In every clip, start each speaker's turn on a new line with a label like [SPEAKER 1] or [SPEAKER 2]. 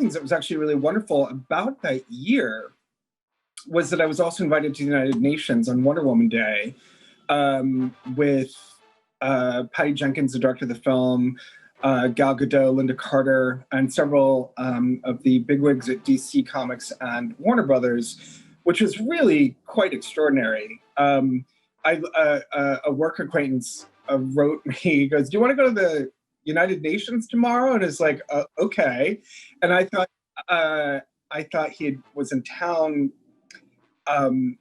[SPEAKER 1] of the things that was actually really wonderful about that year was that I was also invited to the United Nations on Wonder Woman Day with Patty Jenkins, the director of the film, Gal Gadot, Linda Carter, and several of the bigwigs at DC Comics and Warner Brothers, which was really quite extraordinary. A work acquaintance wrote me, he goes, "Do you want to go to the United Nations tomorrow?" And it's like, okay. And I thought he was in town, on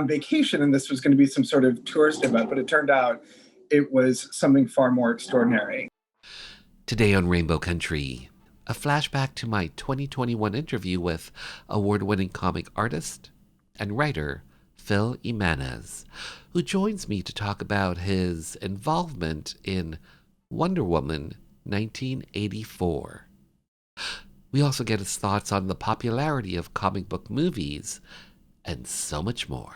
[SPEAKER 1] vacation, and this was going to be some sort of tourist event, but it turned out it was something far more extraordinary.
[SPEAKER 2] Today on Rainbow Country, a flashback to my 2021 interview with award-winning comic artist and writer Phil Jimenez, who joins me to talk about his involvement in Wonder Woman 1984. We also get his thoughts on the popularity of comic book movies and so much more.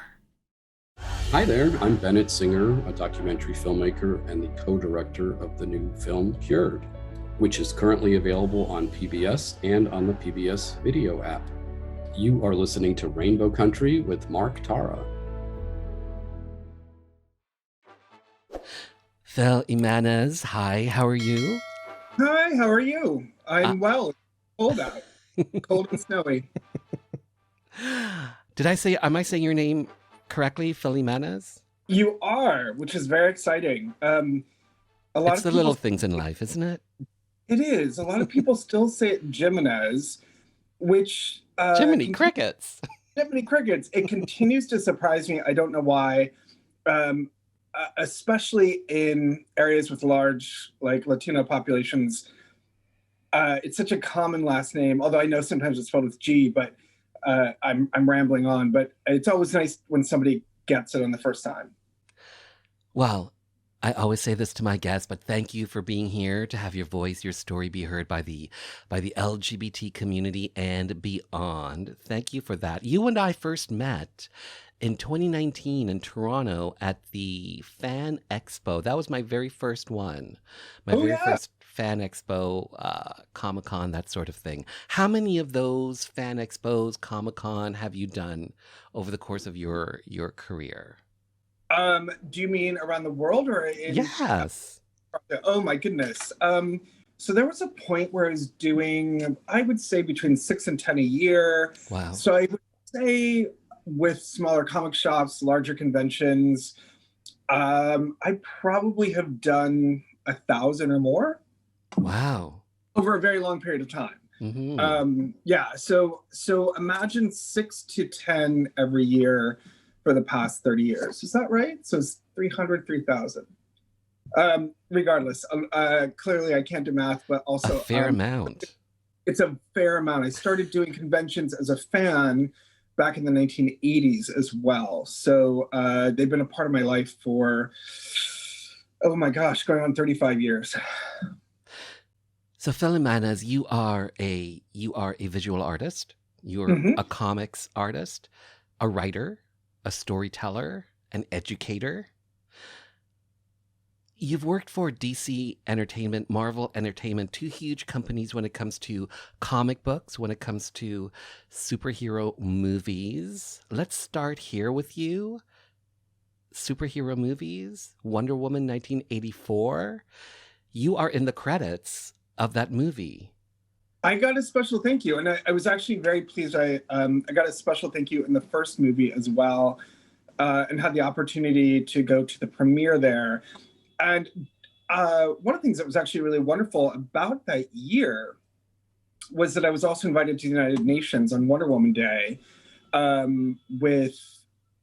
[SPEAKER 3] Hi there, I'm Bennett Singer, a documentary filmmaker and the co-director of the new film Cured, which is currently available on PBS and on the PBS video app. You are listening to Rainbow Country with Mark Tara.
[SPEAKER 2] Phil Jimenez, hi, how are you?
[SPEAKER 1] Hi, how are you? I'm well. It's cold out. Cold and snowy.
[SPEAKER 2] Am I saying your name correctly, Phil Jimenez?
[SPEAKER 1] You are, which is very exciting.
[SPEAKER 2] It's the little things in life, isn't it?
[SPEAKER 1] It is. A lot of people still say it Jimenez, which...
[SPEAKER 2] Jiminy Crickets.
[SPEAKER 1] Jiminy Crickets. It continues to surprise me. I don't know why. Especially in areas with large, Latino populations. It's such a common last name, although I know sometimes it's spelled with G, but I'm rambling on. But it's always nice when somebody gets it on the first time.
[SPEAKER 2] Well, I always say this to my guests, but thank you for being here to have your voice, your story be heard by the LGBT community and beyond. Thank you for that. You and I first met in 2019 in Toronto at the Fan Expo. That was my very first one. First Fan Expo, Comic-Con, that sort of thing. How many of those Fan Expos, Comic-Con have you done over the course of your career?
[SPEAKER 1] Do you mean around the world or in?
[SPEAKER 2] Yes.
[SPEAKER 1] Oh my goodness. So there was a point where I was doing, I would say between 6 and 10 a year.
[SPEAKER 2] Wow.
[SPEAKER 1] So I would say with smaller comic shops, larger conventions, I probably have done 1,000 or more.
[SPEAKER 2] Wow.
[SPEAKER 1] Over a very long period of time.
[SPEAKER 2] Mm-hmm.
[SPEAKER 1] So imagine 6 to 10 every year for the past 30 years. Is that right? So it's 300, 3,000. Regardless, clearly I can't do math, but also...
[SPEAKER 2] A fair amount.
[SPEAKER 1] It's a fair amount. I started doing conventions as a fan back in the 1980s as well. So they've been a part of my life for, oh my gosh, going on 35 years.
[SPEAKER 2] So Phil Jimenez, you are a visual artist. You're a comics artist, a writer, a storyteller, an educator. You've worked for DC Entertainment, Marvel Entertainment, two huge companies when it comes to comic books, when it comes to superhero movies. Let's start here with you. Superhero movies, Wonder Woman 1984. You are in the credits of that movie.
[SPEAKER 1] I got a special thank you, and I was actually very pleased. I got a special thank you in the first movie as well, and had the opportunity to go to the premiere there. And one of the things that was actually really wonderful about that year was that I was also invited to the United Nations on Wonder Woman Day with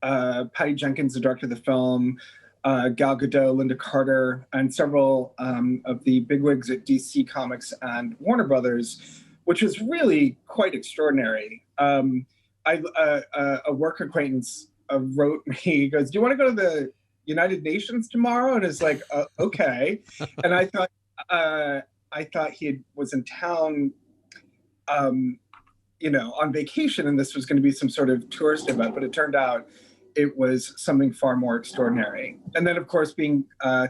[SPEAKER 1] Patty Jenkins, the director of the film, Gal Gadot, Linda Carter, and several of the bigwigs at DC Comics and Warner Brothers, which was really quite extraordinary. A work acquaintance wrote me, he goes, "Do you want to go to the United Nations tomorrow?" And it's like, okay. And I thought he was in town, on vacation, and this was going to be some sort of tourist event, but it turned out it was something far more extraordinary. And then, of course, being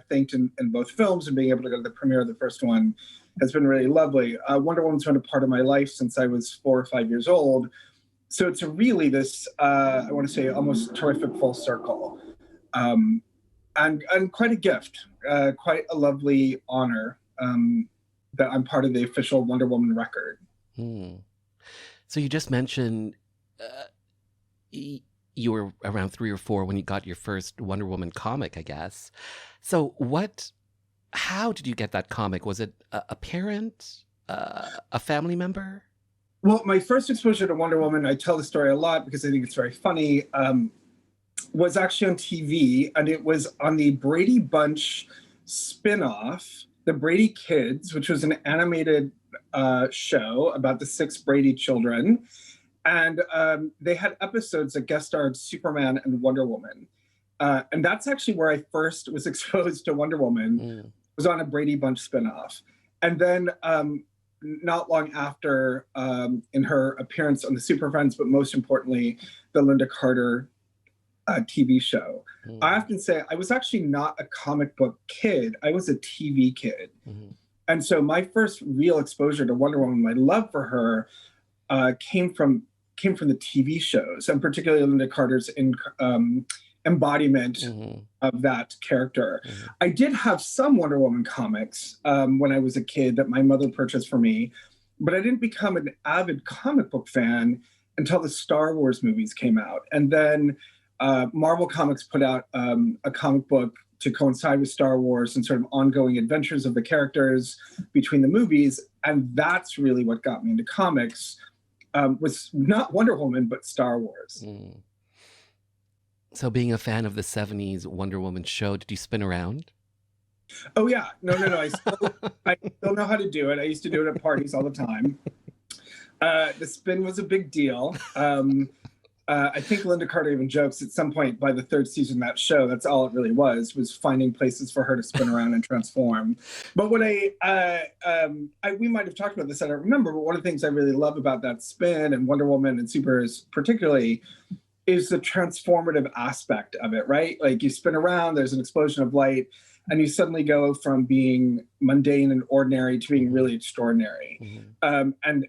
[SPEAKER 1] thanked in both films and being able to go to the premiere of the first one has been really lovely. Wonder Woman's been a part of my life since I was 4 or 5 years old. So it's really this, I want to say, almost terrific full circle. Um, and quite a gift, quite a lovely honor that I'm part of the official Wonder Woman record.
[SPEAKER 2] Hmm. So you just mentioned uh, you were around 3 or 4 when you got your first Wonder Woman comic, I guess. So how did you get that comic? Was it a parent, a family member?
[SPEAKER 1] Well, my first exposure to Wonder Woman, I tell the story a lot because I think it's very funny, was actually on TV, and it was on the Brady Bunch spin-off, The Brady Kids, which was an animated show about the 6 Brady children. And they had episodes that guest starred Superman and Wonder Woman. And that's actually where I first was exposed to Wonder Woman, was on a Brady Bunch spinoff. And then not long after, in her appearance on the Super Friends, but most importantly, the Linda Carter TV show. I often say I was actually not a comic book kid. I was a TV kid. And so my first real exposure to Wonder Woman, my love for her, came from the TV shows, and particularly Linda Carter's embodiment of that character. I did have some Wonder Woman comics when I was a kid that my mother purchased for me, but I didn't become an avid comic book fan until the Star Wars movies came out. And then Marvel Comics put out a comic book to coincide with Star Wars and sort of ongoing adventures of the characters between the movies. And that's really what got me into comics, was not Wonder Woman, but Star Wars.
[SPEAKER 2] So being a fan of the 70s Wonder Woman show, did you spin around?
[SPEAKER 1] Oh yeah, no. I still know how to do it. I used to do it at parties all the time. The spin was a big deal. I think Linda Carter even jokes at some point by the 3rd season of that show, that's all it really was finding places for her to spin around and transform. But what we might have talked about this, I don't remember, but one of the things I really love about that spin and Wonder Woman and superheroes particularly is the transformative aspect of it, right? Like you spin around, there's an explosion of light, and you suddenly go from being mundane and ordinary to being really extraordinary. And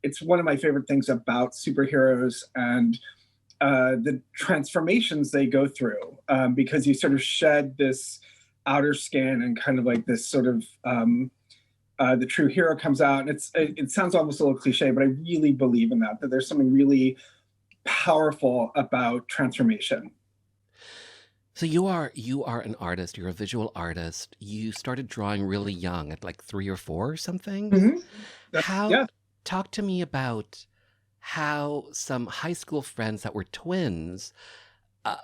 [SPEAKER 1] it's one of my favorite things about superheroes and the transformations they go through, because you sort of shed this outer skin and kind of like this sort of, the true hero comes out. And it sounds almost a little cliche, but I really believe in that there's something really powerful about transformation.
[SPEAKER 2] So you are an artist. You're a visual artist. You started drawing really young, at like 3 or 4 or something.
[SPEAKER 1] Yeah.
[SPEAKER 2] Talk to me about how some high school friends that were twins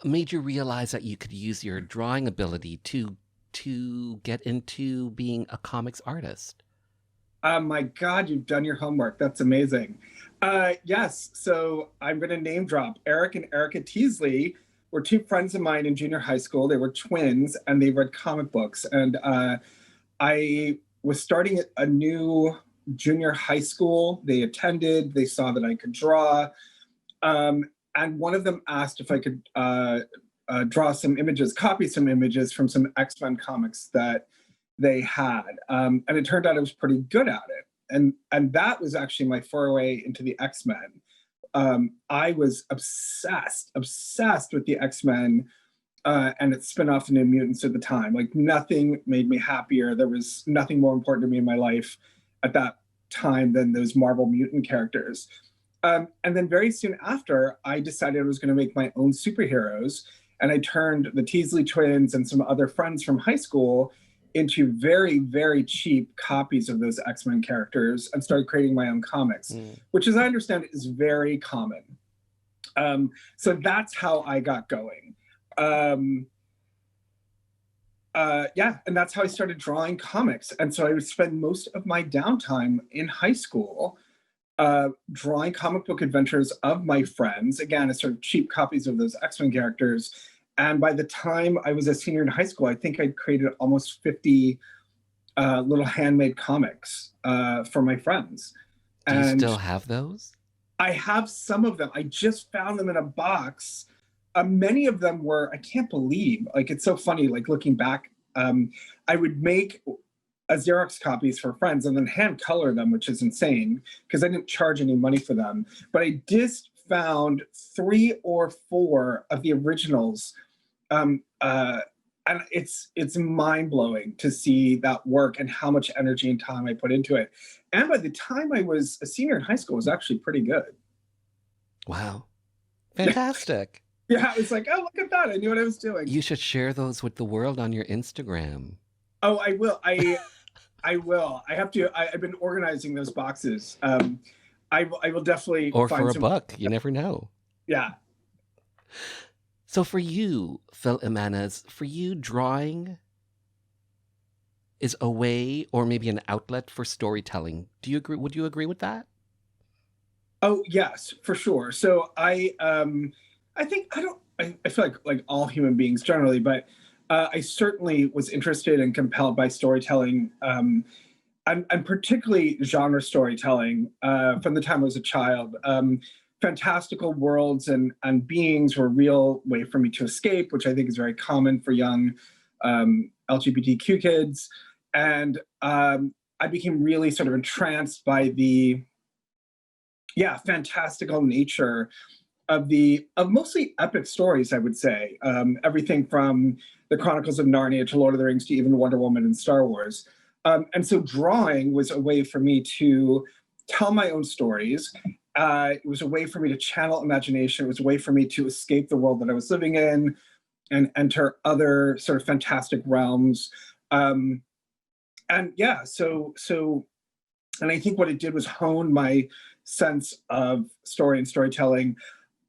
[SPEAKER 2] made you realize that you could use your drawing ability to get into being a comics artist.
[SPEAKER 1] My God, you've done your homework. That's amazing. Yes. So I'm going to name drop Eric and Erica Teasley. Were 2 friends of mine in junior high school. They were twins and they read comic books. And I was starting a new junior high school. They attended, they saw that I could draw. And one of them asked if I could draw some images, copy some images from some X-Men comics that they had. And it turned out I was pretty good at it. And that was actually my foray into the X-Men. I was obsessed with the X-Men and its spin-off, The New Mutants at the time. Like nothing made me happier. There was nothing more important to me in my life at that time than those Marvel mutant characters. And then very soon after, I decided I was going to make my own superheroes. And I turned the Teasley twins and some other friends from high school into very, very cheap copies of those X-Men characters and started creating my own comics, which, as I understand it, is very common. So that's how I got going. Yeah, and that's how I started drawing comics. And so I would spend most of my downtime in high school drawing comic book adventures of my friends, again, as sort of cheap copies of those X-Men characters. And by the time I was a senior in high school, I think I'd created almost 50 little handmade comics for my friends.
[SPEAKER 2] Do you still have those?
[SPEAKER 1] I have some of them. I just found them in a box. Many of them were, I can't believe, like, it's so funny, like looking back, I would make Xerox copies for friends and then hand color them, which is insane because I didn't charge any money for them. But I just found 3 or 4 of the originals. And it's mind-blowing to see that work and how much energy and time I put into it. And by the time I was a senior in high school, it was actually pretty good.
[SPEAKER 2] Wow. Fantastic.
[SPEAKER 1] Yeah, it's like, oh, look at that. I knew what I was doing.
[SPEAKER 2] You should share those with the world on your Instagram.
[SPEAKER 1] Oh, I will. I will. I have to. I've been organizing those boxes. I will definitely.
[SPEAKER 2] Or
[SPEAKER 1] find
[SPEAKER 2] for a
[SPEAKER 1] some,
[SPEAKER 2] buck. You never know.
[SPEAKER 1] Yeah.
[SPEAKER 2] So for you, Phil Jimenez, for you, drawing is a way or maybe an outlet for storytelling. Do you agree? Would you agree with that?
[SPEAKER 1] Oh, yes, for sure. So I think I feel like all human beings generally, but I certainly was interested and compelled by storytelling, and particularly genre storytelling from the time I was a child. Fantastical worlds and beings were a real way for me to escape, which I think is very common for young LGBTQ kids. And I became really sort of entranced by the fantastical nature of mostly epic stories, I would say. Everything from the Chronicles of Narnia to Lord of the Rings to even Wonder Woman and Star Wars. And so drawing was a way for me to tell my own stories. It was a way for me to channel imagination. It was a way for me to escape the world that I was living in and enter other sort of fantastic realms. And I think what it did was hone my sense of story and storytelling.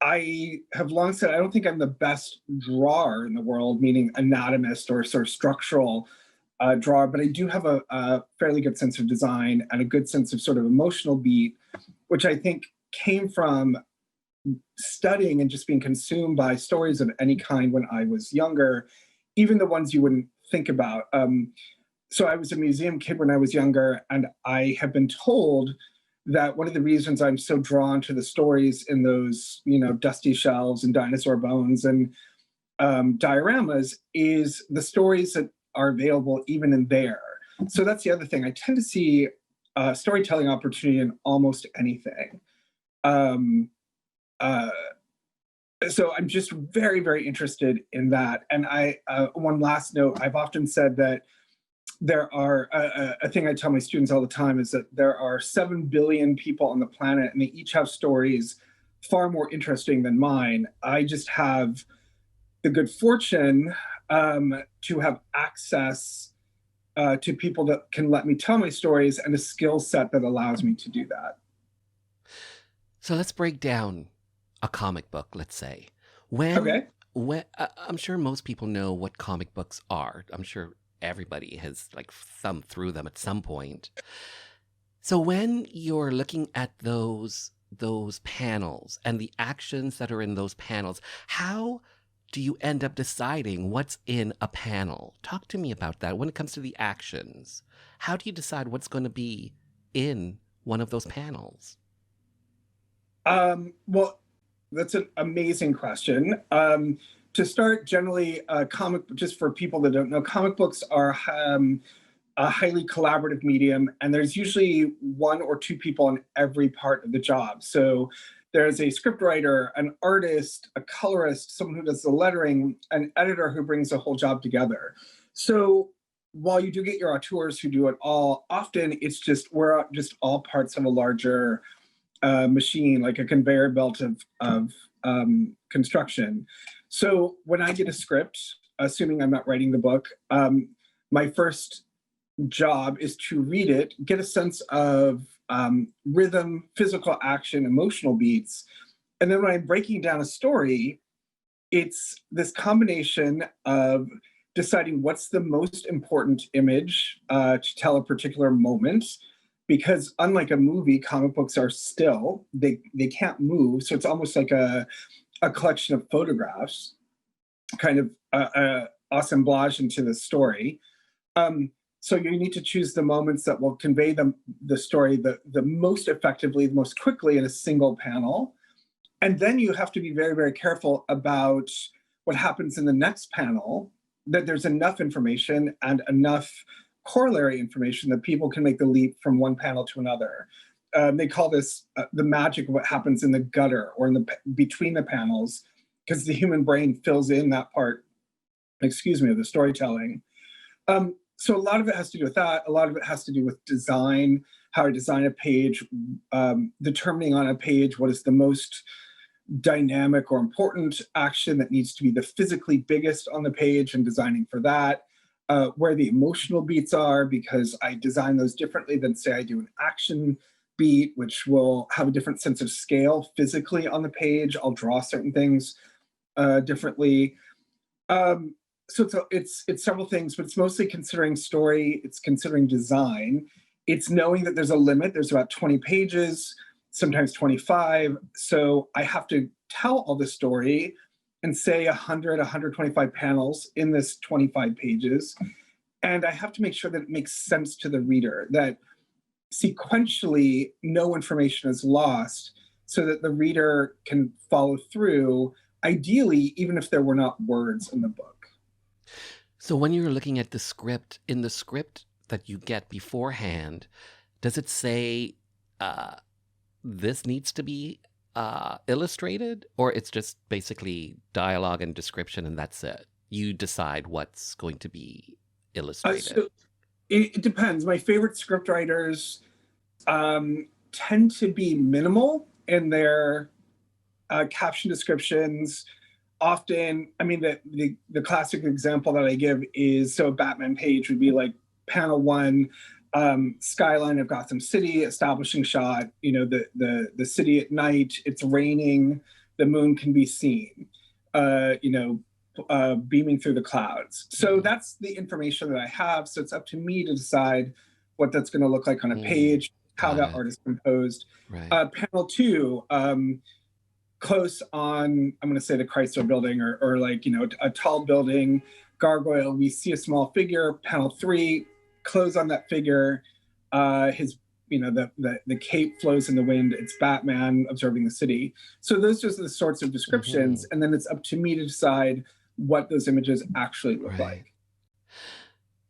[SPEAKER 1] I have long said I don't think I'm the best drawer in the world, meaning anatomist or sort of structural drawer, but I do have a fairly good sense of design and a good sense of sort of emotional beat, which I think came from studying and just being consumed by stories of any kind when I was younger, even the ones you wouldn't think about. So I was a museum kid when I was younger, and I have been told that one of the reasons I'm so drawn to the stories in those, dusty shelves and dinosaur bones and dioramas is the stories that are available even in there. So that's the other thing. I tend to see storytelling opportunity in almost anything. So I'm just very, very interested in that. And one last note, I've often said that there are a thing I tell my students all the time is that there are 7 billion people on the planet and they each have stories far more interesting than mine. I just have the good fortune to have access to people that can let me tell my stories and a skill set that allows me to do that.
[SPEAKER 2] So let's break down a comic book, let's say.
[SPEAKER 1] Okay.
[SPEAKER 2] I'm sure most people know what comic books are. I'm sure everybody has thumbed through them at some point. So when you're looking at those panels and the actions that are in those panels, how do you end up deciding what's in a panel? Talk to me about that. When it comes to the actions, how do you decide what's going to be in one of those panels?
[SPEAKER 1] Well, that's an amazing question. To start, generally, just for people that don't know, comic books are a highly collaborative medium, and there's usually 1 or 2 people on every part of the job. So there's a scriptwriter, an artist, a colorist, someone who does the lettering, an editor who brings the whole job together. So while you do get your auteurs who do it all, often we're just all parts of a larger machine, like a conveyor belt of construction. So when I get a script, assuming I'm not writing the book, my first job is to read it, get a sense of rhythm, physical action, emotional beats. And then when I'm breaking down a story, it's this combination of deciding what's the most important image to tell a particular moment. Because unlike a movie, comic books are still, they can't move. So it's almost like a collection of photographs, kind of assemblage into the story. So you need to choose the moments that will convey the story the most effectively, the most quickly in a single panel. And then you have to be very, very careful about what happens in the next panel, that there's enough information and enough corollary information that people can make the leap from one panel to another. They call this the magic of what happens in the gutter or in the between the panels, because the human brain fills in that part, excuse me, of the storytelling. So a lot of it has to do with that. A lot of it has to do with design, how I design a page, determining on a page what is the most dynamic or important action that needs to be the physically biggest on the page and designing for that. Where the emotional beats are, because I design those differently than, say, I do an action beat, which will have a different sense of scale physically on the page. I'll draw certain things differently. So it's several things, but it's mostly considering story. It's considering design. It's knowing that there's a limit. There's about 20 pages, sometimes 25. So I have to tell all the story and say 100, 125 panels in this 25 pages. And I have to make sure that it makes sense to the reader, that sequentially no information is lost, so that the reader can follow through, ideally, even if there were not words in the book.
[SPEAKER 2] So when you're looking at the script, in the script that you get beforehand, does it say this needs to be illustrated, or it's just basically dialogue and description and that's it? You decide what's going to be illustrated.
[SPEAKER 1] So it depends. My favorite script writers tend to be minimal in their caption descriptions. Often, I mean, the classic example that I give is, so a Batman page would be like panel 1, skyline of Gotham City, establishing shot, the city at night, it's raining, the moon can be seen, beaming through the clouds. So that's the information that I have. So it's up to me to decide what that's going to look like on a page, how that art is composed.
[SPEAKER 2] Right.
[SPEAKER 1] Panel 2, close on, I'm going to say the Chrysler building, or like, a tall building, gargoyle, we see a small figure. Panel 3, close on that figure, his, the cape flows in the wind, it's Batman observing the city. So those are the sorts of descriptions, and then it's up to me to decide what those images actually look like.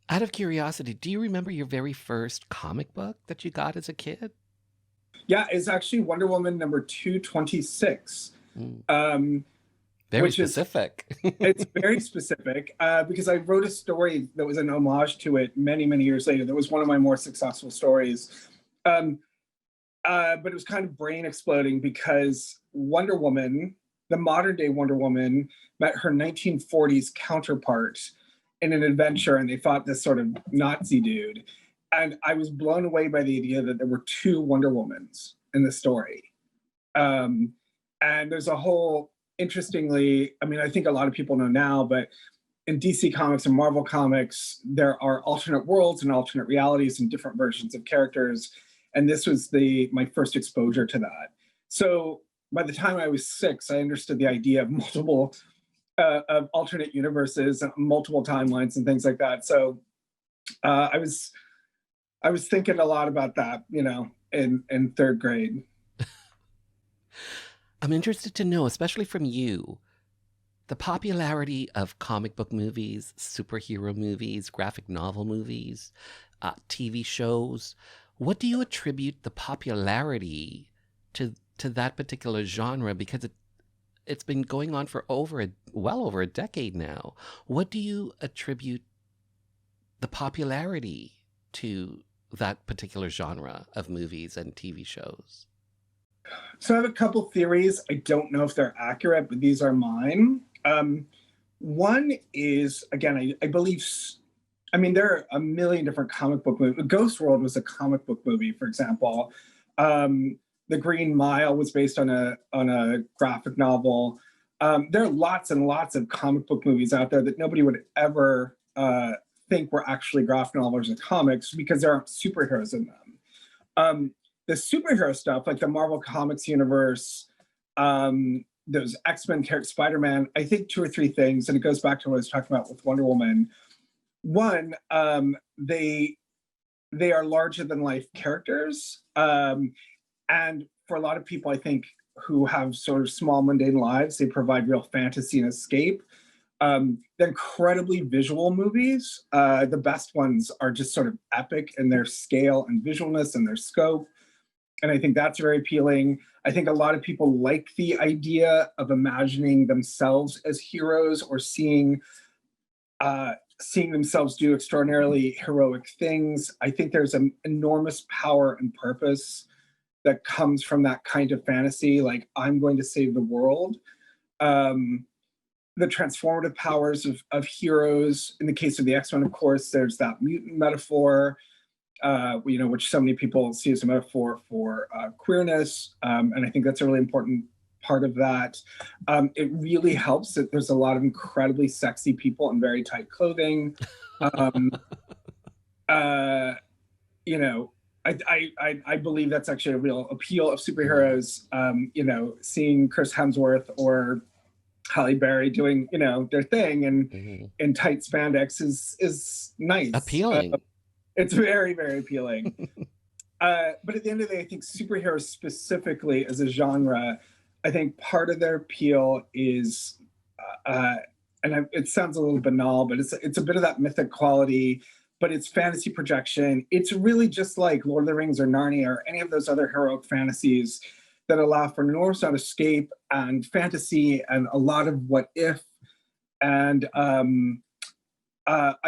[SPEAKER 2] Out of curiosity, do you remember your very first comic book that you got as a kid?
[SPEAKER 1] Yeah, it's actually Wonder Woman number 226.
[SPEAKER 2] Very specific.
[SPEAKER 1] It's very specific, because I wrote a story that was an homage to it many, many years later. That was one of my more successful stories. But it was kind of brain exploding, because Wonder Woman, the modern day Wonder Woman, met her 1940s counterpart in an adventure, and they fought this sort of Nazi dude. And I was blown away by the idea that there were 2 Wonder Womans in the story. And there's a whole, interestingly, I mean, I think a lot of people know now, but in DC Comics and Marvel Comics, there are alternate worlds and alternate realities and different versions of characters. And this was my first exposure to that. So by the time I was 6, I understood the idea of multiple, of alternate universes, multiple timelines and things like that. So I was thinking a lot about that, in 3rd grade.
[SPEAKER 2] I'm interested to know, especially from you, the popularity of comic book movies, superhero movies, graphic novel movies, TV shows. What do you attribute the popularity to that particular genre? Because it's been going on for well over a decade now. What do you attribute the popularity to that particular genre of movies and TV shows?
[SPEAKER 1] So I have a couple theories. I don't know if they're accurate, but these are mine. One is, again, I believe, I mean, there are a million different comic book movies. Ghost World was a comic book movie, for example. The Green Mile was based on a graphic novel. There are lots and lots of comic book movies out there that nobody would ever think were actually graphic novels or comics, because there aren't superheroes in them. The superhero stuff, like the Marvel Comics universe, those X-Men characters, Spider-Man, I think 2 or 3 things, and it goes back to what I was talking about with Wonder Woman. One, they are larger than life characters. And for a lot of people, I think, who have sort of small, mundane lives, they provide real fantasy and escape. They're incredibly visual movies. The best ones are just sort of epic in their scale and visualness and their scope. And I think that's very appealing. I think a lot of people like the idea of imagining themselves as heroes or seeing themselves do extraordinarily heroic things. I think there's an enormous power and purpose that comes from that kind of fantasy, like I'm going to save the world. Um, the transformative powers of heroes. In the case of the X-Men, of course, there's that mutant metaphor, which so many people see as a metaphor for queerness. And I think that's a really important part of that. It really helps that there's a lot of incredibly sexy people in very tight clothing. Um, you know, I believe that's actually a real appeal of superheroes. Seeing Chris Hemsworth or Halle Berry doing, their thing and in tight spandex is nice.
[SPEAKER 2] Appealing.
[SPEAKER 1] It's very, very appealing. But at the end of the day, I think superheroes specifically as a genre, I think part of their appeal is, it sounds a little banal, but it's a bit of that mythic quality, but it's fantasy projection. It's really just like Lord of the Rings or Narnia or any of those other heroic fantasies that allow for an enormous amount of escape and fantasy and a lot of what if. And I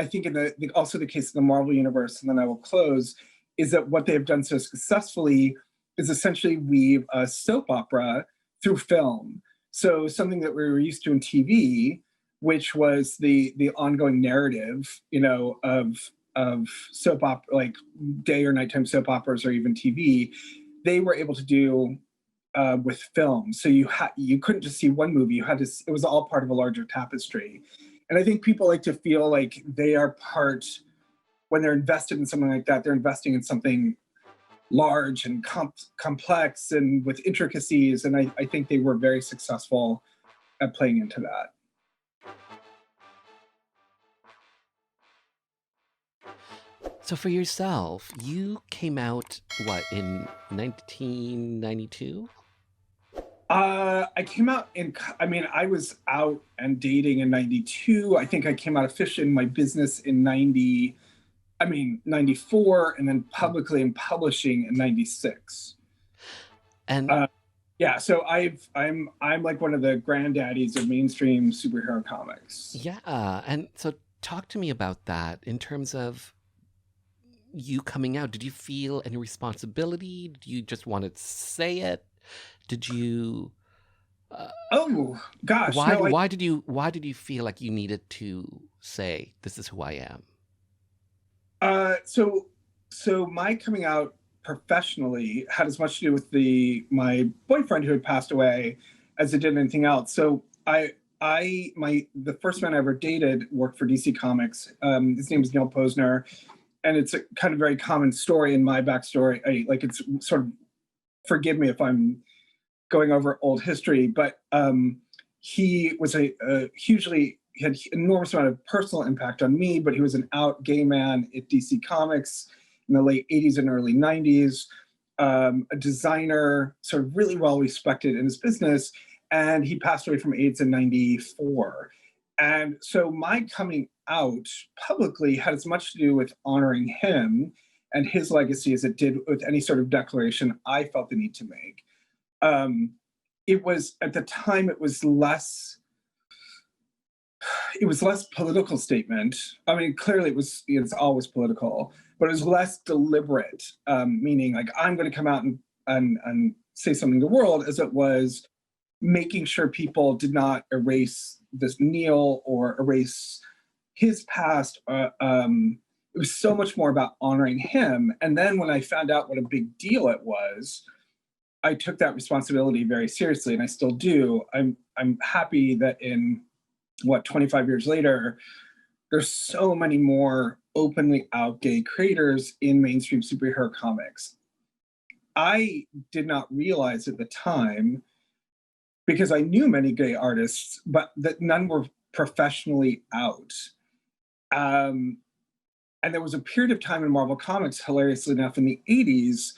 [SPEAKER 1] think also the case of the Marvel Universe, and then I will close, is that what they have done so successfully is essentially weave a soap opera through film. So something that we were used to in TV, which was the ongoing narrative, of soap opera, like day or nighttime soap operas or even TV, they were able to do with film. So you couldn't just see one movie. It was all part of a larger tapestry. And I think people like to feel like they are part, when they're invested in something like that, they're investing in something large and complex and with intricacies. And I think they were very successful at playing into that.
[SPEAKER 2] So for yourself, you came out, what, in 1992?
[SPEAKER 1] I came out I was out and dating in 92. I think I came out officially in my business in 94, and then publicly in publishing in 96.
[SPEAKER 2] And
[SPEAKER 1] yeah, so I'm like one of the granddaddies of mainstream superhero comics.
[SPEAKER 2] yeah, and so talk to me about that in terms of you coming out. Did you feel any responsibility? Did you just want to say it? Did you?
[SPEAKER 1] Oh gosh,
[SPEAKER 2] why did you feel like you needed to say this is who I am?
[SPEAKER 1] So my coming out professionally had as much to do with my boyfriend who had passed away as it did anything else. So the first man I ever dated worked for DC Comics. His name is Neil Posner, and it's a kind of very common story in my backstory. It's sort of, forgive me if I'm going over old history, but he was he had an enormous amount of personal impact on me, but he was an out gay man at DC Comics in the late 80s and early 90s, a designer, sort of really well respected in his business, and he passed away from AIDS in 94. And so my coming out publicly had as much to do with honoring him and his legacy as it did with any sort of declaration I felt the need to make. It was, at the time, it was less political statement. I mean, clearly it's always political, but it was less deliberate, meaning like I'm going to come out and say something to the world, as it was making sure people did not erase this Neil or erase his past. It was so much more about honoring him. And then when I found out what a big deal it was, I took that responsibility very seriously, and I still do. I'm happy that in 25 years later, there's so many more openly out gay creators in mainstream superhero comics. I did not realize at the time, because I knew many gay artists, but that none were professionally out. And there was a period of time in Marvel Comics, hilariously enough, in the 80s,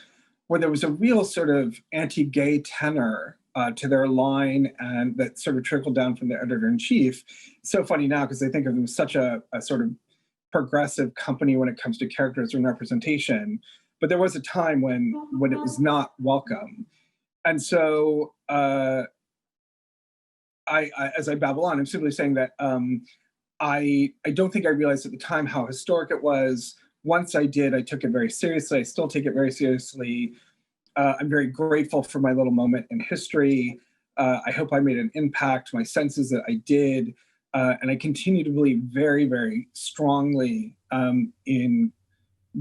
[SPEAKER 1] where there was a real sort of anti-gay tenor to their line, and that sort of trickled down from the editor-in-chief. It's so funny now because I think of them as such a sort of progressive company when it comes to characters and representation. But there was a time when it was not welcome. And so as I babble on, I'm simply saying that I don't think I realized at the time how historic it was. Once I did, I took it very seriously. I still take it very seriously. I'm very grateful for my little moment in history. I hope I made an impact. My sense is that I did. And I continue to believe very, very strongly in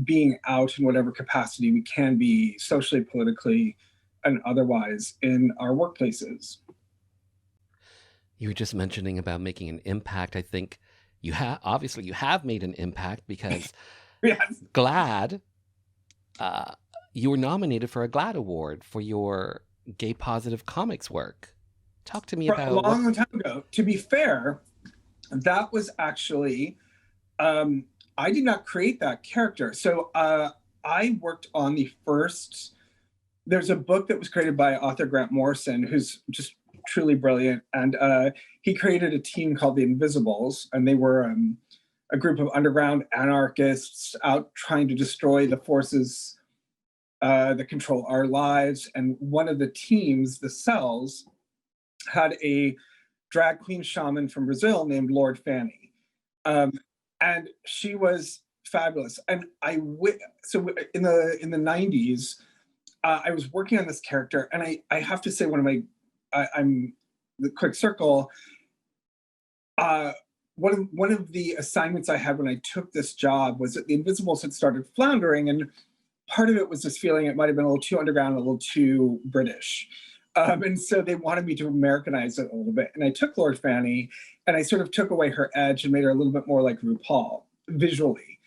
[SPEAKER 1] being out in whatever capacity we can be, socially, politically, and otherwise, in our workplaces.
[SPEAKER 2] You were just mentioning about making an impact. I think you have obviously you have made an impact because
[SPEAKER 1] Yes.
[SPEAKER 2] GLAAD, you were nominated for a GLAAD award for your gay positive comics work. Talk to me
[SPEAKER 1] For
[SPEAKER 2] about
[SPEAKER 1] a long time ago. To be fair, that was actually I did not create that character. So I worked on the first. There's a book that was created by author Grant Morrison, who's just truly brilliant, and he created a team called the Invisibles, and they were a group of underground anarchists out trying to destroy the forces that control our lives. And one of the teams, the Cells, had a drag queen shaman from Brazil named Lord Fanny. And she was fabulous. And so in the 90s, I was working on this character, and I have to say I'm the quick circle. One of the assignments I had when I took this job was that the Invisibles had started floundering, and part of it was this feeling it might have been a little too underground, a little too British. And so they wanted me to Americanize it a little bit. And I took Lord Fanny and I sort of took away her edge and made her a little bit more like RuPaul visually,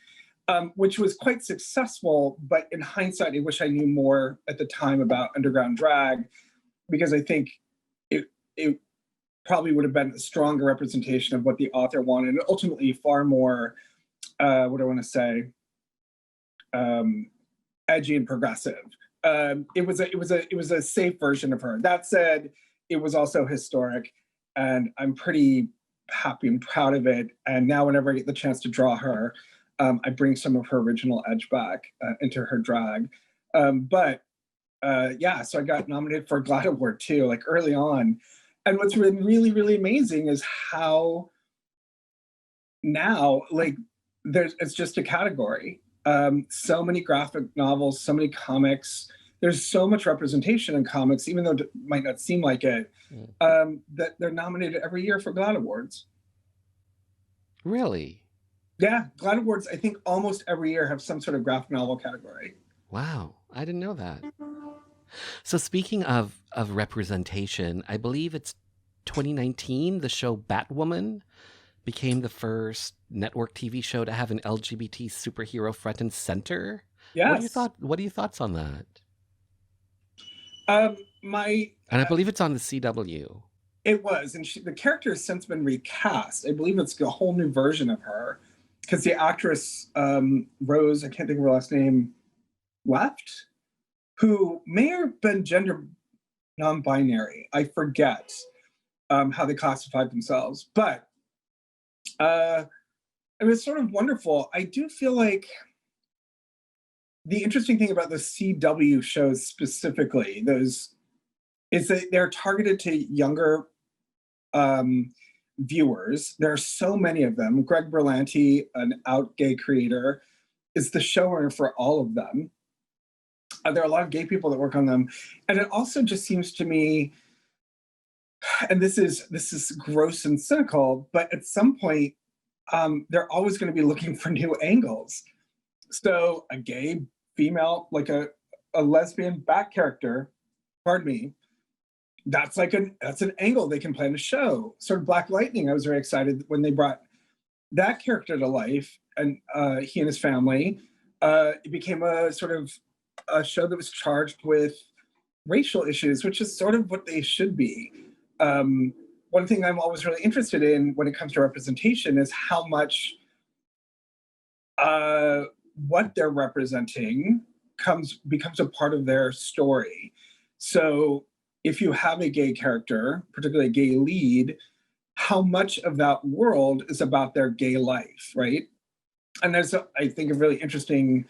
[SPEAKER 1] which was quite successful. But in hindsight, I wish I knew more at the time about underground drag, because I think it probably would have been a stronger representation of what the author wanted, and ultimately far more, what do I want to say, edgy and progressive. It was a safe version of her. That said, it was also historic, and I'm pretty happy and proud of it. And now whenever I get the chance to draw her, I bring some of her original edge back into her drag. Yeah, so I got nominated for a GLAAD award too, like early on. And what's been really, really amazing is how now, like, it's just a category. So many graphic novels, so many comics. There's so much representation in comics, even though it might not seem like it, that they're nominated every year for GLAAD awards.
[SPEAKER 2] Really?
[SPEAKER 1] Yeah, GLAAD awards, I think almost every year have some sort of graphic novel category.
[SPEAKER 2] Wow, I didn't know that. So speaking of representation, I believe it's 2019, the show Batwoman became the first network TV show to have an LGBT superhero front and center.
[SPEAKER 1] Yes.
[SPEAKER 2] What are your thoughts on that?
[SPEAKER 1] And
[SPEAKER 2] I believe it's on the CW.
[SPEAKER 1] It was, and the character has since been recast. I believe it's a whole new version of her, because the actress Rose, I can't think of her last name, left, who may have been gender non-binary. I forget how they classified themselves, but it was sort of wonderful. I do feel like the interesting thing about the CW shows specifically, those, is that they're targeted to younger viewers. There are so many of them. Greg Berlanti, an out gay creator, is the showrunner for all of them. There are a lot of gay people that work on them. And it also just seems to me, and this is gross and cynical, but at some point, they're always going to be looking for new angles. So a gay female, like a lesbian back character, pardon me, that's an angle they can play in a show. Sort of Black Lightning, I was very excited when they brought that character to life, and he and his family. It became a sort of a show that was charged with racial issues, which is sort of what they should be. One thing I'm always really interested in when it comes to representation is how much what they're representing becomes a part of their story. So if you have a gay character, particularly a gay lead, how much of that world is about their gay life, right? And there's, I think, a really interesting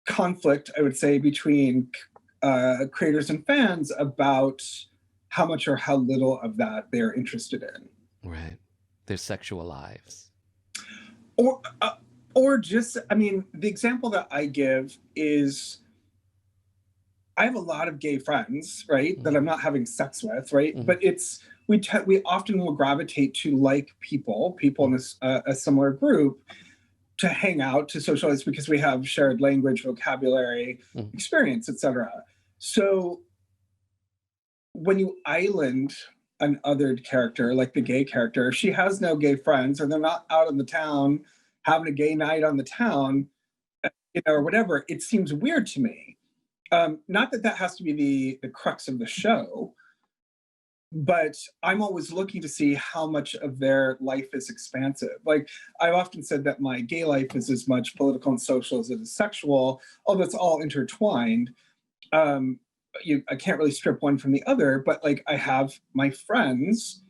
[SPEAKER 1] conflict, I would say, between creators and fans about how much or how little of that they're interested in.
[SPEAKER 2] Right. Their sexual lives.
[SPEAKER 1] Or, or just, I mean, the example that I give is I have a lot of gay friends, right, that I'm not having sex with, right?
[SPEAKER 2] Mhm.
[SPEAKER 1] But it's we often will gravitate to like people in a similar group to hang out, to socialize because we have shared language, vocabulary,
[SPEAKER 2] Mhm.
[SPEAKER 1] experience, etc. So when you island an othered character like the gay character, she has no gay friends, or they're not out in the town having a gay night on the town, or whatever. It seems weird to me. Not that that has to be the crux of the show, but I'm always looking to see how much of their life is expansive. Like I've often said that my gay life is as much political and social as it is sexual, although it's all intertwined. Um, I can't really strip one from the other, but like I have my friends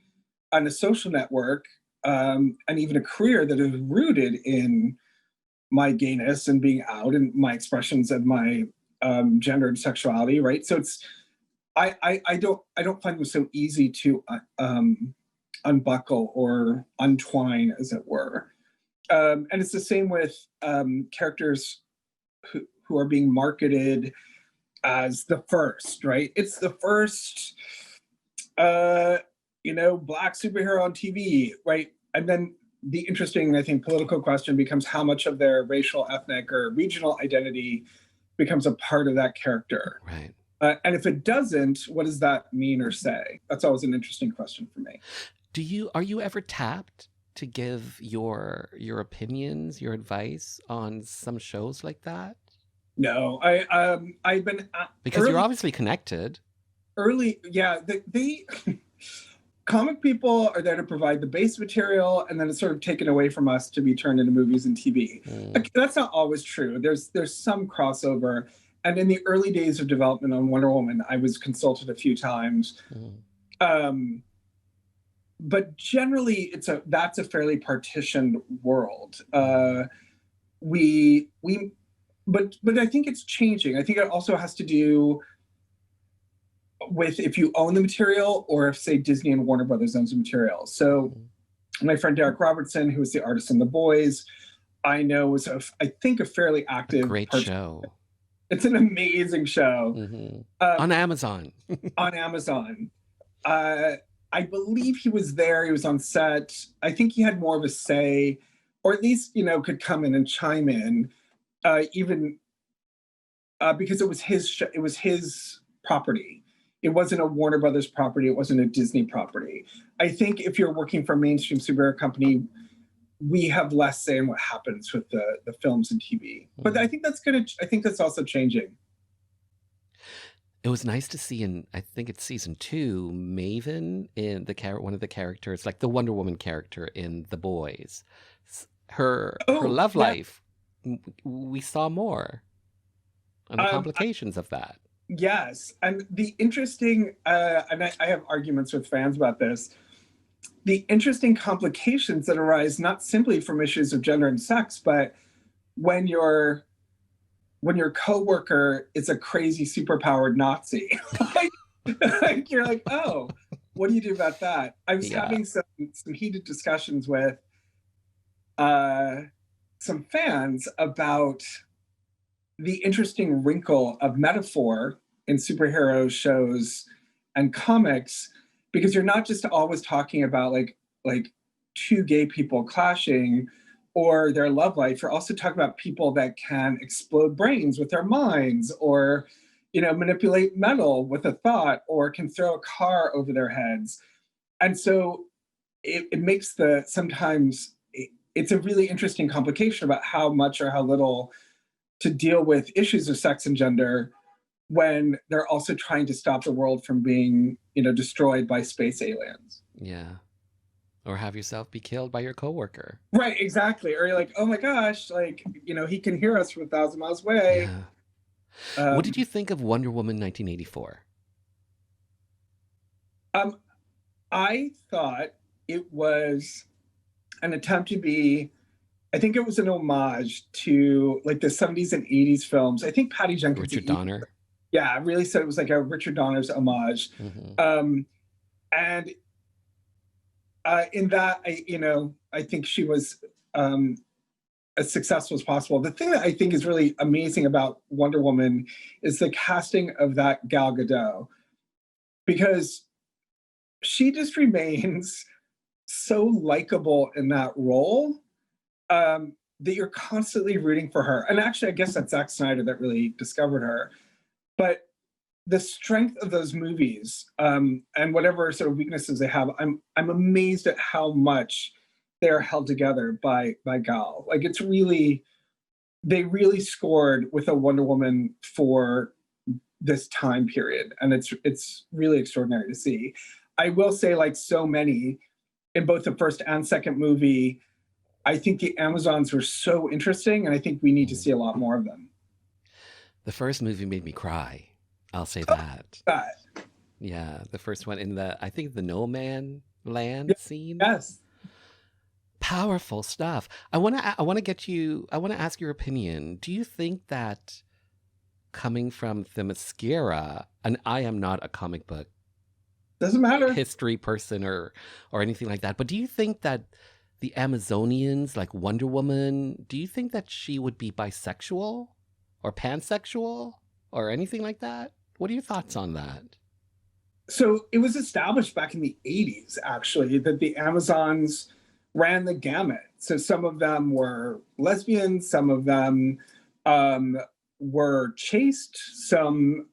[SPEAKER 1] on a social network, and even a career that is rooted in my gayness and being out and my expressions of my gender and sexuality, right? So it's I don't find them so easy to unbuckle or untwine, as it were. And it's the same with characters who are being marketed as the first, right? It's the first, uh, black superhero on TV, right? And then the interesting, I think, political question becomes how much of their racial, ethnic, or regional identity becomes a part of that character.
[SPEAKER 2] Right.
[SPEAKER 1] And if it doesn't, what does that mean or say? That's always an interesting question for me.
[SPEAKER 2] Are you ever tapped to give your opinions, your advice on some shows like that?
[SPEAKER 1] No, I've been
[SPEAKER 2] Because you're obviously connected.
[SPEAKER 1] yeah. The comic people are there to provide the base material, and then it's sort of taken away from us to be turned into movies and TV. Like, that's not always true. There's some crossover. And in the early days of development on Wonder Woman, I was consulted a few times. But generally, that's a fairly partitioned world. But I think it's changing. I think it also has to do with if you own the material or if, say, Disney and Warner Brothers owns the material. So my friend Derek Robertson, who was the artist in The Boys, I know was I think a fairly active,
[SPEAKER 2] great show.
[SPEAKER 1] It's an amazing show.
[SPEAKER 2] On Amazon.
[SPEAKER 1] On Amazon. I believe he was there. He was on set. I think he had more of a say, or at least, could come in and chime in, even because it was his property. It wasn't a Warner Brothers property. It wasn't a Disney property. I think if you're working for a mainstream superhero company, we have less say in what happens with the films and TV. But I think that's also changing.
[SPEAKER 2] It was nice to see I think it's season 2, Maven in one of the characters, like the Wonder Woman character in The Boys. Her love life, we saw more on the complications of that.
[SPEAKER 1] Yes, and the interesting, and I have arguments with fans about this, the interesting complications that arise not simply from issues of gender and sex, but when your coworker is a crazy superpowered Nazi. like you're like, oh, what do you do about that? I was having some heated discussions with some fans about the interesting wrinkle of metaphor in superhero shows and comics, because you're not just always talking about like two gay people clashing or their love life. You're also talking about people that can explode brains with their minds, or manipulate metal with a thought, or can throw a car over their heads. And so it makes sometimes it's a really interesting complication about how much or how little to deal with issues of sex and gender when they're also trying to stop the world from being, destroyed by space aliens.
[SPEAKER 2] Yeah. Or have yourself be killed by your coworker.
[SPEAKER 1] Right, exactly. Or you're like, oh my gosh, he can hear us from 1,000 miles away.
[SPEAKER 2] Yeah. What did
[SPEAKER 1] Um,
[SPEAKER 2] you think of Wonder Woman 1984?
[SPEAKER 1] um, I thought it was an attempt to be. I think it was an homage to like the 70s and 80s films. I think Patty Jenkins,
[SPEAKER 2] Richard Donner?
[SPEAKER 1] yeah, really said it was like a Richard Donner's homage.
[SPEAKER 2] Hmm.
[SPEAKER 1] Um, and in that, I think she was um, as successful as possible. The thing that I think is really amazing about Wonder Woman is the casting of that Gal Gadot, because she just remains so likable in that role, that you're constantly rooting for her. And actually, I guess that's Zack Snyder that really discovered her. But the strength of those movies, and whatever sort of weaknesses they have, I'm amazed at how much they are held together by Gal. Like it's really, they really scored with a Wonder Woman for this time period, and it's really extraordinary to see. I will say, like so many in both the first and second movie, I think the Amazons were so interesting, and I think we need to see a lot more of them.
[SPEAKER 2] The first movie made me cry. I'll say that.
[SPEAKER 1] But
[SPEAKER 2] Yeah, the first one in the, I think the No Man Land
[SPEAKER 1] yeah,
[SPEAKER 2] scene.
[SPEAKER 1] yes,
[SPEAKER 2] Powerful stuff. I want to ask your opinion. Do you think that coming from the mascara, and I am not a comic book
[SPEAKER 1] doesn't matter.
[SPEAKER 2] history person or anything like that, but do you think that the Amazonians, like Wonder Woman, do you think that she would be bisexual or pansexual or anything like that? What are your thoughts on that?
[SPEAKER 1] So it was established back in the 80s, actually, that the Amazons ran the gamut. So some of them were lesbians, some of them um, were chaste, some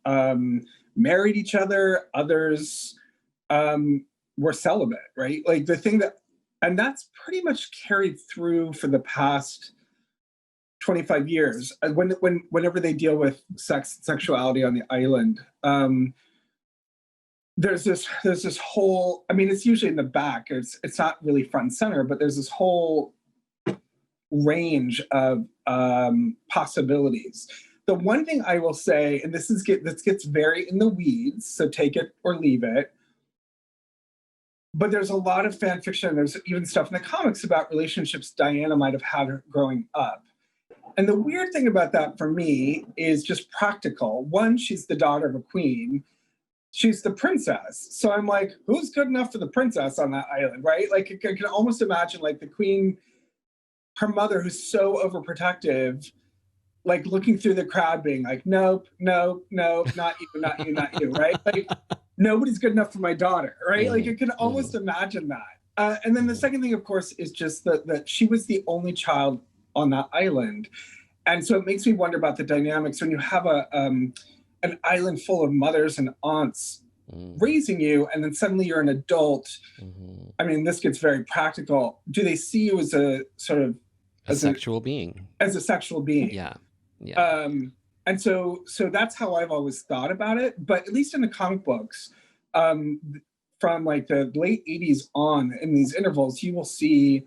[SPEAKER 1] married each other, others were celibate, right? Like the thing that, and that's pretty much carried through for the past 25 years. Whenever they deal with sexuality on the island, there's this whole, I mean, it's usually in the back, it's not really front and center, but there's this whole range of possibilities. The one thing I will say, and this gets very in the weeds, so take it or leave it, but there's a lot of fan fiction, there's even stuff in the comics about relationships Diana might have had growing up. And the weird thing about that for me is just practical. One, she's the daughter of a queen. She's the princess. So I'm like, who's good enough for the princess on that island, right? Like, I can almost imagine like the queen, her mother, who's so overprotective, like looking through the crowd being like, nope, nope, nope, not you, not you, not you, right? Like, nobody's good enough for my daughter, right? Like, I can almost imagine that. And then the second thing, of course, is just that she was the only child on that island. And so it makes me wonder about the dynamics when you have an island full of mothers and aunts raising you, and then suddenly you're an adult. I mean, this gets very practical. Do they see you as a sort of
[SPEAKER 2] sexual being?
[SPEAKER 1] As a sexual being.
[SPEAKER 2] Yeah. Yeah.
[SPEAKER 1] And so that's how I've always thought about it. But at least in the comic books, from like the late 80s on, in these intervals, you will see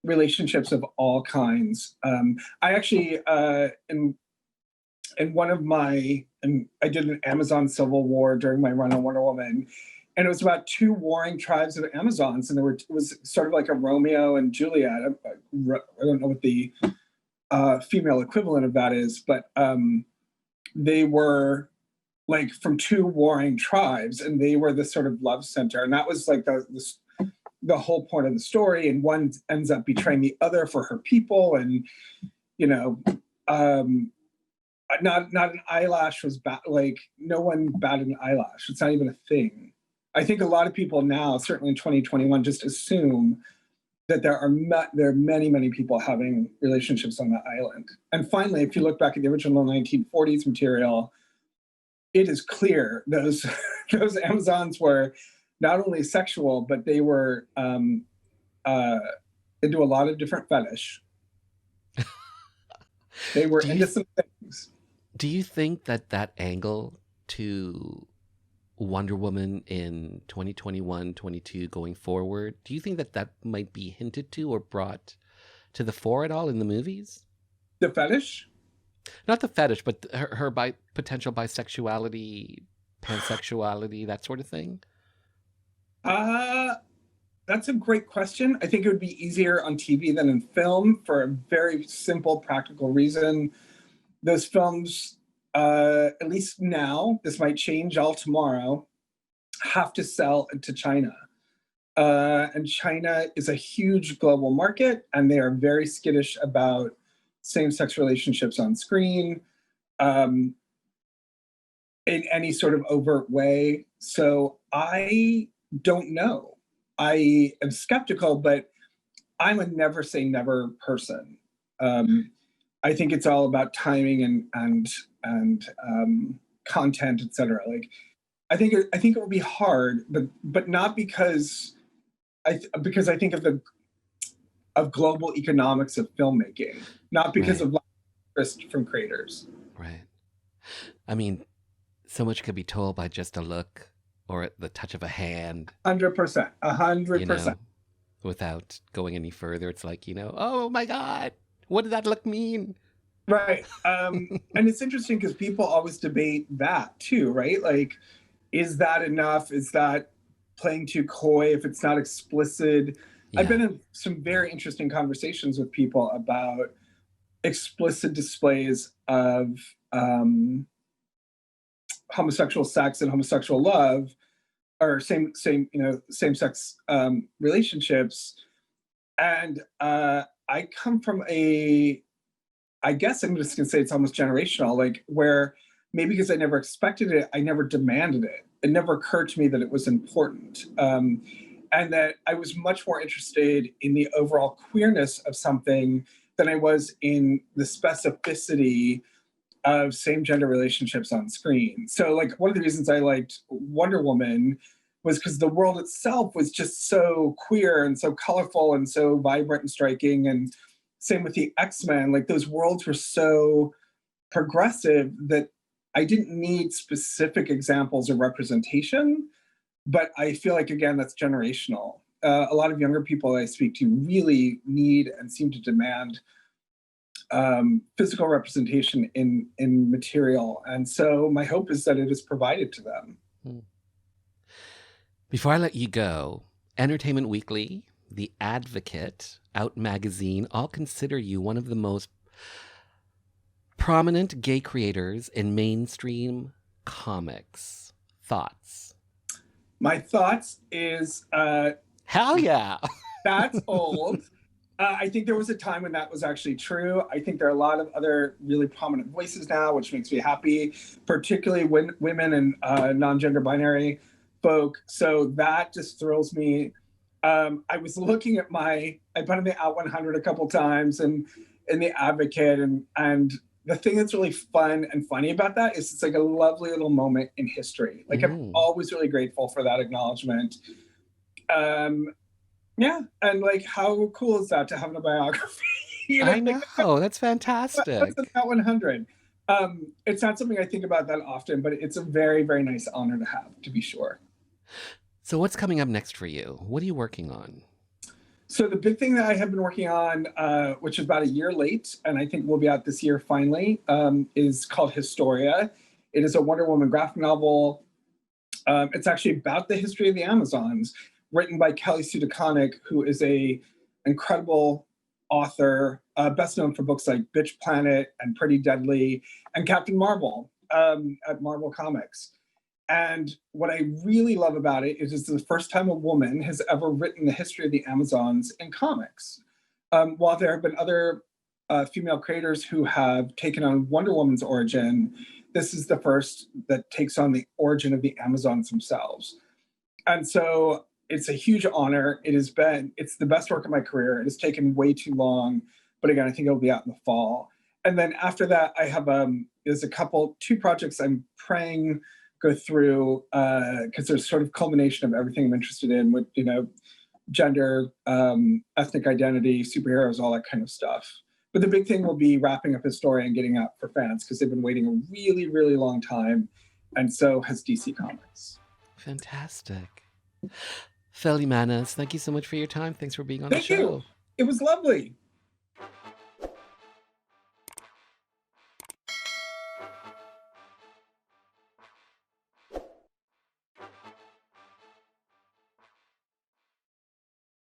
[SPEAKER 1] relationships of all kinds. I actually, in one of my, and I did an Amazon Civil War during my run on Wonder Woman, and it was about two warring tribes of Amazons, and it was sort of like a Romeo and Juliet. I don't know what the female equivalent of that is, but they were like from two warring tribes, and they were the sort of love center, and that was like the whole point of the story. And one ends up betraying the other for her people, and not an eyelash was like no one batted an eyelash. It's not even a thing. I think a lot of people now, certainly in 2021, just assume that there are many, many people having relationships on that island. And finally, if you look back at the original 1940s material, it is clear those Amazons were not only sexual, but they were into a lot of different fetish. They were into some things.
[SPEAKER 2] Do you think that angle to Wonder Woman in 2021, 22 going forward, do you think that might be hinted to or brought to the fore at all in the movies?
[SPEAKER 1] The fetish?
[SPEAKER 2] Not the fetish, but her potential bisexuality, pansexuality, that sort of thing.
[SPEAKER 1] Uh, that's a great question. I think it would be easier on TV than in film for a very simple, practical reason. Those films, at least now, this might change all tomorrow, have to sell to China. And China is a huge global market, and they are very skittish about same-sex relationships on screen in any sort of overt way. So I don't know. I am skeptical, but I'm a never say never person. I think it's all about timing and content, et cetera. Like I think it will be hard, but not because because I think of global economics of filmmaking, not because
[SPEAKER 2] Right.
[SPEAKER 1] of interest from creators.
[SPEAKER 2] Right. I mean, so much could be told by just a look or the touch of a hand,
[SPEAKER 1] 100%,
[SPEAKER 2] you
[SPEAKER 1] 100%.
[SPEAKER 2] know, without going any further. It's like, oh my God, what did that look mean?
[SPEAKER 1] Right. And it's interesting because people always debate that too, right? Like, is that enough? Is that playing too coy if it's not explicit? I've
[SPEAKER 2] Yeah.
[SPEAKER 1] been in some very interesting conversations with people about explicit displays of homosexual sex and homosexual love, or same sex relationships. And I come from I guess I'm just gonna say it's almost generational, like where maybe because I never expected it, I never demanded it. It never occurred to me that it was important. And that I was much more interested in the overall queerness of something than I was in the specificity of same gender relationships on screen. So, like, one of the reasons I liked Wonder Woman was because the world itself was just so queer and so colorful and so vibrant and striking. And same with the X-Men, like, those worlds were so progressive that I didn't need specific examples of representation. But I feel like, again, that's generational. A lot of younger people I speak to really need and seem to demand physical representation in material, and so my hope is that it is provided to them.
[SPEAKER 2] Hmm. Before I let you go, Entertainment Weekly, The Advocate, Out Magazine, all consider you one of the most prominent gay creators in mainstream comics. Thoughts?
[SPEAKER 1] My thoughts is
[SPEAKER 2] Hell yeah.
[SPEAKER 1] that's old. I think there was a time when that was actually true. I think there are a lot of other really prominent voices now, which makes me happy, particularly when women and non-gender binary folk. So that just thrills me. I was looking at I've been in the Out 100 a couple times and in the Advocate, and the thing that's really fun and funny about that is it's like a lovely little moment in history. Like, I'm always really grateful for that acknowledgement. Yeah, and like, how cool is that to have a biography?
[SPEAKER 2] I know, that's fantastic.
[SPEAKER 1] What's about 100? It's not something I think about that often, but it's a very, very nice honor to have, to be sure.
[SPEAKER 2] So what's coming up next for you? What are you working on?
[SPEAKER 1] So the big thing that I have been working on, which is about a year late, and I think will be out this year finally, is called Historia. It is a Wonder Woman graphic novel. It's actually about the history of the Amazons, written by Kelly Sue DeConnick, who is a incredible author, best known for books like Bitch Planet and Pretty Deadly and Captain Marvel at Marvel Comics. And what I really love about it is it's the first time a woman has ever written the history of the Amazons in comics. While there have been other female creators who have taken on Wonder Woman's origin, this is the first that takes on the origin of the Amazons themselves. And so it's a huge honor. It's the best work of my career. It has taken way too long, but again, I think it'll be out in the fall. And then after that, I have there's two projects I'm praying go through because there's sort of culmination of everything I'm interested in with gender, ethnic identity, superheroes, all that kind of stuff. But the big thing will be wrapping up Historia and getting out for fans because they've been waiting a really, really long time, and so has DC Comics.
[SPEAKER 2] Fantastic. Phil Jimenez, thank you so much for your time. Thanks for being on the show.
[SPEAKER 1] Thank you. It was lovely.